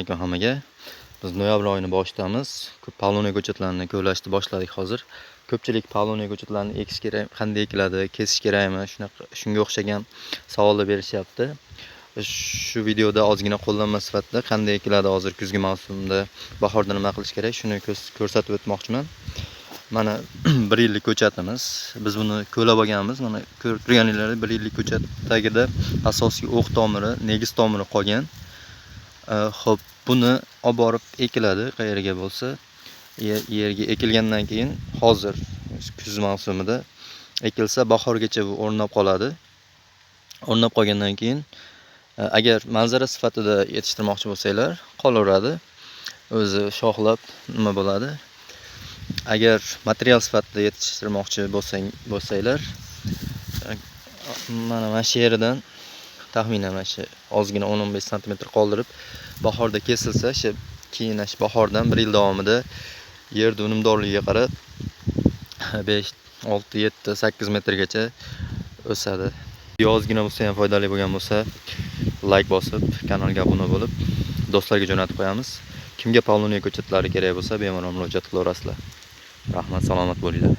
Assalomu hammaga. Biz noyabr oyining boshidamiz. Ko'p pavloniya ko'chatlarini ko'lashni boshladik hozir. Ko'pchilik pavloniya ko'chatlarini ekish kerak, qanday ekiladi, kesish kerakmi, shunga o'xshagan savollar berishyapti. Shu videoda ozgina qo'llanma sifatida qanday ekiladi hozir kuzgi mavsumda, bahorda nima qilish kerak, shuni ko'rsatib o'tmoqchiman. Mana 1 yillik ko'chatimiz. Biz buni ko'lab olganmiz. Mana ko'rib turganingizdek 1 yillik ko'chat tagida asosiy o'q tomiri, negiz tomiri qolgan. Xo'p, buni olib borib ekiladi qayerga bo'lsa. Yerga ekilgandan keyin hozir kuz mavsumida ekilsa bahorgacha bu o'rnab qoladi. O'rnab qolgandan keyin agar manzara sifatida yetishtirmoqchi bo'lsanglar, qolaveradi. O'zi shoxlab nima bo'ladi. Agar material sifatida yetishtirmoqchi bo'lsanglar, mana shu yeridan taxminan mana shu ozgina 10-15 sm qoldirib bahorda kesilsa, keyin bahordan 1 yil davomida yerning unumdorligiga qarab 5, 6, 7, 8 metrgacha o'sadi. Video ozgina bo'lsa ham foydali bo'lgan bo'lsa, like bosib, kanalga obuna bo'lib, do'stlarga jo'natib qo'yamiz. Kimga pavloniya ko'chatlari kerak bo'lsa, bemalol murojaat qilaverasizlar. Rahmat, salomat bo'linglar.